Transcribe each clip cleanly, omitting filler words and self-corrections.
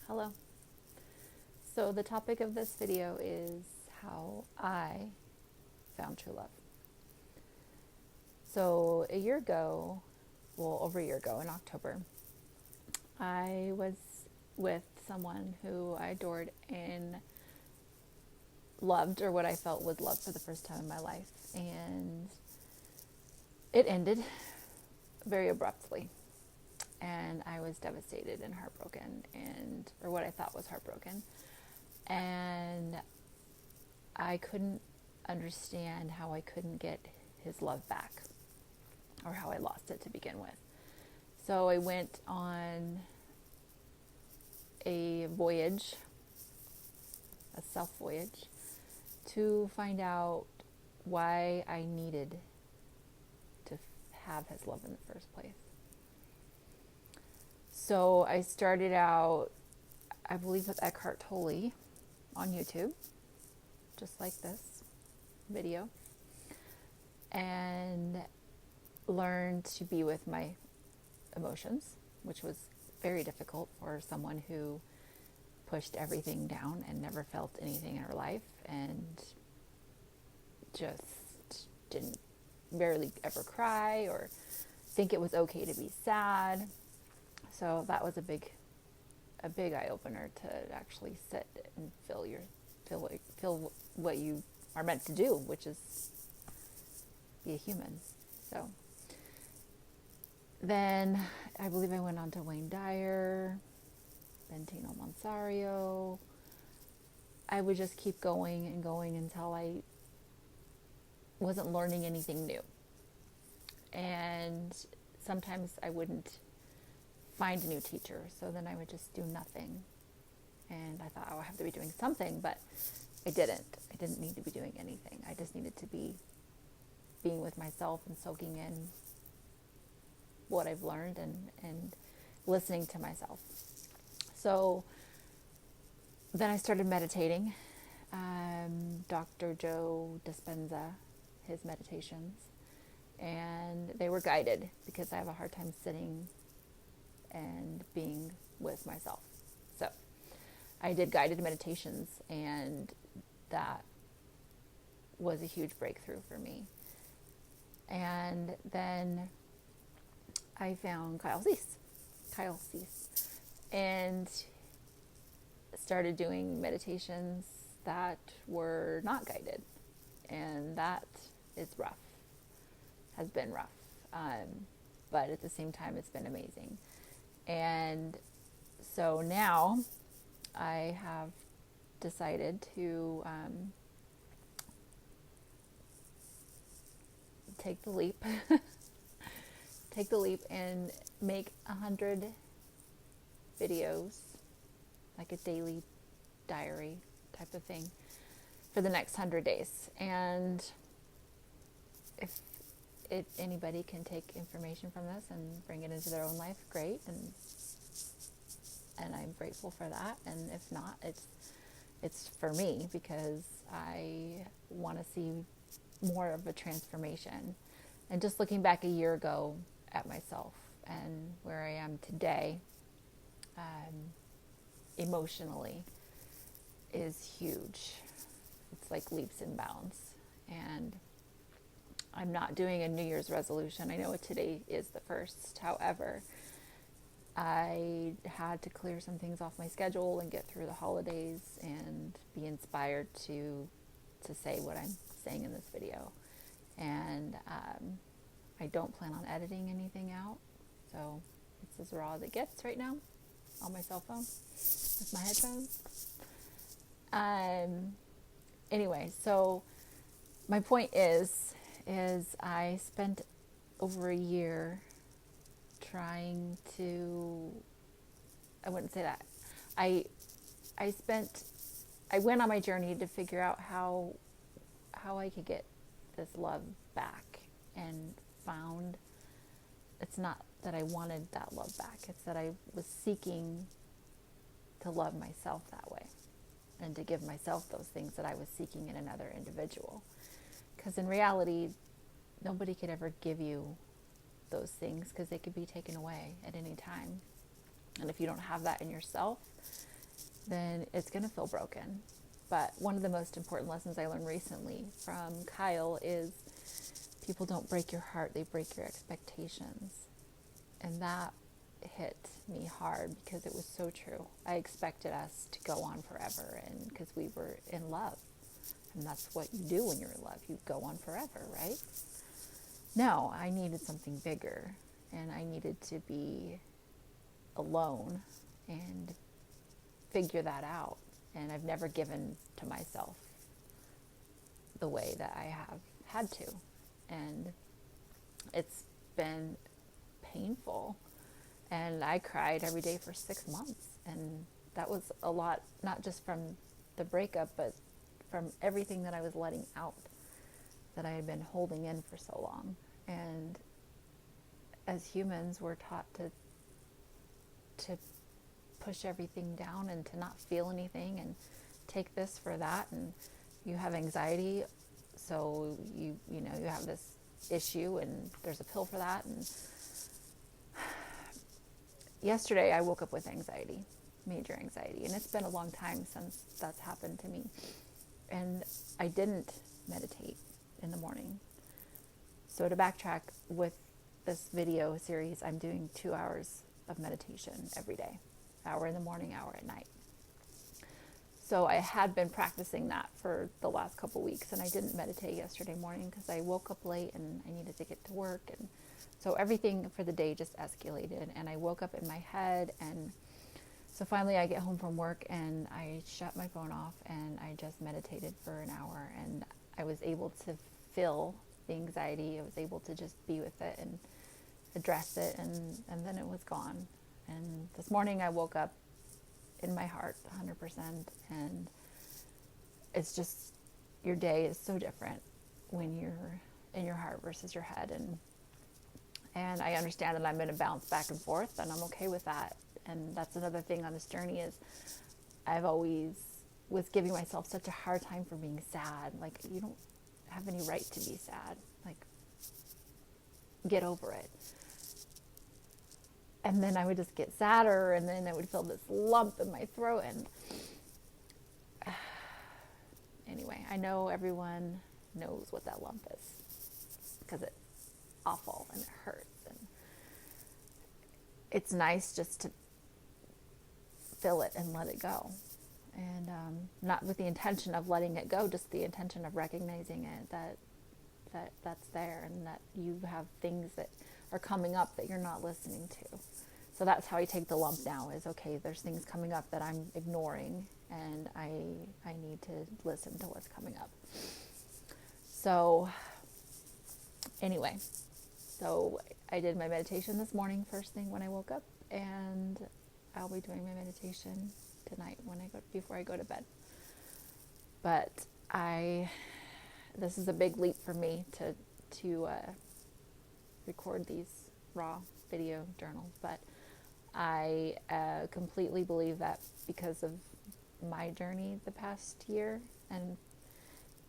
Hello. So the topic of this video is how I found true love. So a year ago, well, over a year ago in October, I was with someone who I adored and loved, or what I felt was love for the first time in my life. And it ended very abruptly. And I was devastated and heartbroken, or what I thought was heartbroken. And I couldn't understand how I couldn't get his love back, or how I lost it to begin with. So I went on a voyage, a self voyage, to find out why I needed to have his love in the first place. So I started out, I believe, with Eckhart Tolle on YouTube, just like this video, and learned to be with my emotions, which was very difficult for someone who pushed everything down and never felt anything in her life and just didn't barely ever cry or think it was okay to be sad. So that was a big eye opener to actually sit and feel what you are meant to do, which is be a human. So then I believe I went on to Wayne Dyer, Benigno Monsario. I would just keep going and going until I wasn't learning anything new. And sometimes I wouldn't find a new teacher, so then I would just do nothing. And I thought, I have to be doing something, but I didn't. I didn't need to be doing anything. I just needed to be being with myself and soaking in what I've learned and listening to myself. So then I started meditating. Dr. Joe Dispenza, his meditations, and they were guided because I have a hard time sitting and being with myself. So I did guided meditations, and that was a huge breakthrough for me. And then I found Kyle Cease, and started doing meditations that were not guided, and that is rough, has been rough, but at the same time it's been amazing. And so now I have decided to take the leap and make 100 videos, like a daily diary type of thing, for the next 100 days. And if anybody can take information from this and bring it into their own life, great, and I'm grateful for that. And if not, it's for me, because I want to see more of a transformation. And just looking back a year ago at myself and where I am today, emotionally, is huge. It's like leaps and bounds. And I'm not doing a New Year's resolution. I know today is the 1st. However, I had to clear some things off my schedule and get through the holidays and be inspired to say what I'm saying in this video. And I don't plan on editing anything out. So it's as raw as it gets right now on my cell phone with my headphones. Anyway, so my point is I spent over a year trying to, I wouldn't say that. I went on my journey to figure out how I could get this love back, and found it's not that I wanted that love back. It's that I was seeking to love myself that way, and to give myself those things that I was seeking in another individual. Because in reality, nobody could ever give you those things, because they could be taken away at any time. And if you don't have that in yourself, then it's going to feel broken. But one of the most important lessons I learned recently from Kyle is people don't break your heart, they break your expectations. And that hit me hard because it was so true. I expected us to go on forever, and because we were in love. And that's what you do when you're in love. You go on forever, right? No, I needed something bigger, and I needed to be alone and figure that out. And I've never given to myself the way that I have had to. And it's been painful. And I cried every day for 6 months. And that was a lot, not just from the breakup, but from everything that I was letting out, that I had been holding in for so long. And as humans, we're taught to push everything down and to not feel anything and take this for that. And you have anxiety, so you have this issue and there's a pill for that. And yesterday I woke up with anxiety, major anxiety, and it's been a long time since that's happened to me. And I didn't meditate in the morning. So to backtrack, with this video series, I'm doing 2 hours of meditation every day, hour in the morning, hour at night. So I had been practicing that for the last couple weeks, and I didn't meditate yesterday morning because I woke up late and I needed to get to work. And so everything for the day just escalated, and I woke up in my head. And so finally I get home from work and I shut my phone off and I just meditated for an hour, and I was able to feel the anxiety. I was able to just be with it and address it, and then it was gone. And this morning I woke up in my heart 100%, and it's just, your day is so different when you're in your heart versus your head. And I understand that I'm going to bounce back and forth, and I'm okay with that. And that's another thing on this journey is I've always was giving myself such a hard time for being sad. Like, you don't have any right to be sad. Like, get over it. And then I would just get sadder, and then I would feel this lump in my throat. And anyway, I know everyone knows what that lump is because it's awful and it hurts. And it's nice just to feel it and let it go. And not with the intention of letting it go, just the intention of recognizing it, that's there, and that you have things that are coming up that you're not listening to. So that's how I take the lump now, is okay, there's things coming up that I'm ignoring, and I need to listen to what's coming up. So anyway, so I did my meditation this morning first thing when I woke up, and I'll be doing my meditation tonight before I go to bed. But this is a big leap for me to record these raw video journals, but I completely believe that because of my journey the past year and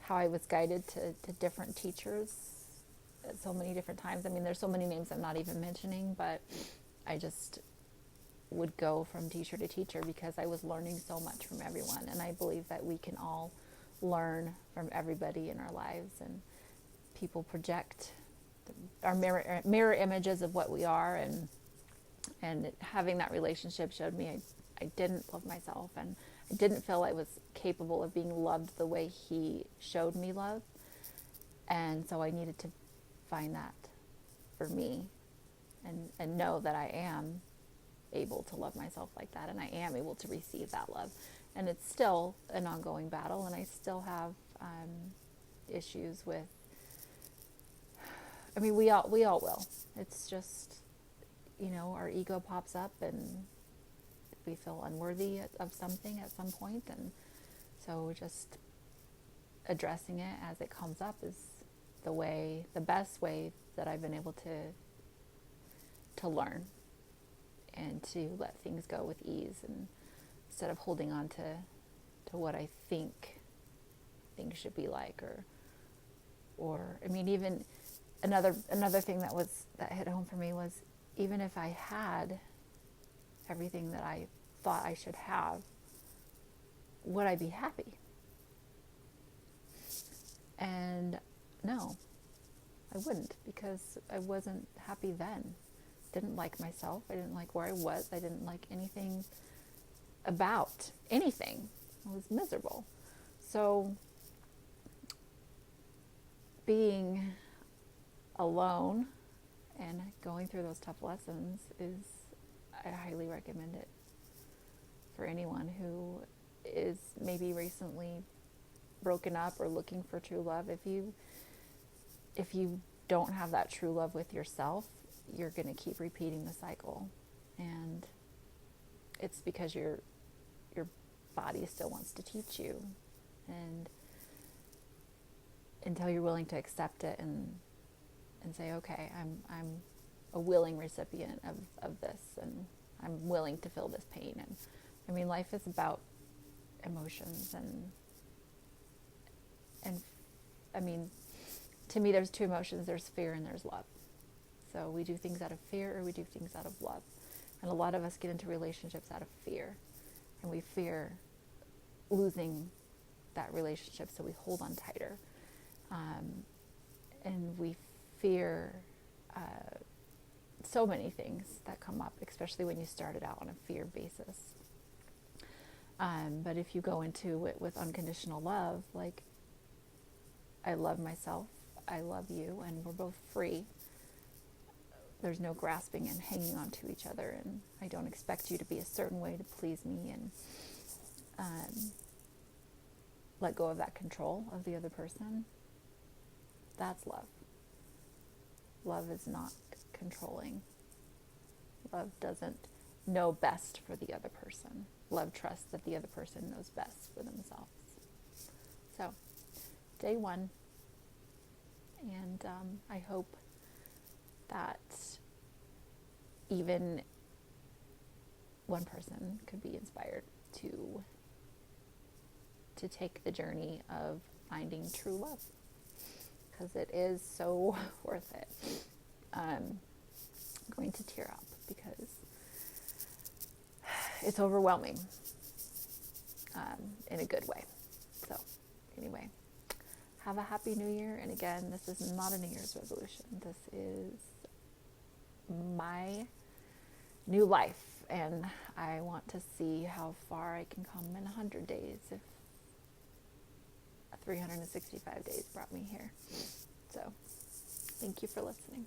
how I was guided to different teachers at so many different times. I mean, there's so many names I'm not even mentioning, but I just would go from teacher to teacher because I was learning so much from everyone. And I believe that we can all learn from everybody in our lives, and people project our mirror images of what we are, and having that relationship showed me I didn't love myself, and I didn't feel I was capable of being loved the way he showed me love. And so I needed to find that for me, and know that I am able to love myself like that, and I am able to receive that love. And it's still an ongoing battle, and I still have issues with, I mean, we all will. It's just, our ego pops up and we feel unworthy of something at some point. And so just addressing it as it comes up is the best way that I've been able to learn and to let things go with ease, and instead of holding on to what I think things should be like, or I mean, even another thing that hit home for me was, even if I had everything that I thought I should have, would I be happy? And no, I wouldn't, because I wasn't happy then. Didn't like myself. I didn't like where I was. I didn't like anything about anything. I was miserable. So being alone and going through those tough lessons I highly recommend it for anyone who is maybe recently broken up or looking for true love. If you don't have that true love with yourself, you're going to keep repeating the cycle, and it's because your body still wants to teach you, and until you're willing to accept it and say, okay, I'm a willing recipient of this, and I'm willing to feel this pain. And I mean, life is about emotions, and I mean, to me, there's two emotions. There's fear and there's love. So we do things out of fear or we do things out of love. And a lot of us get into relationships out of fear, and we fear losing that relationship, so we hold on tighter. And we fear so many things that come up, especially when you started out on a fear basis. But if you go into it with unconditional love, like, I love myself, I love you, and we're both free. There's no grasping and hanging on to each other, and I don't expect you to be a certain way to please me, and let go of that control of the other person. That's love. Love is not controlling. Love doesn't know best for the other person. Love trusts that the other person knows best for themselves. So, day one. And I hope that even one person could be inspired to take the journey of finding true love, because it is so worth it. I'm going to tear up because it's overwhelming in a good way. So anyway, have a happy new year. And again, this is not a New Year's resolution. This is my new life, and I want to see how far I can come in 100 days if 365 days brought me here. So thank you for listening.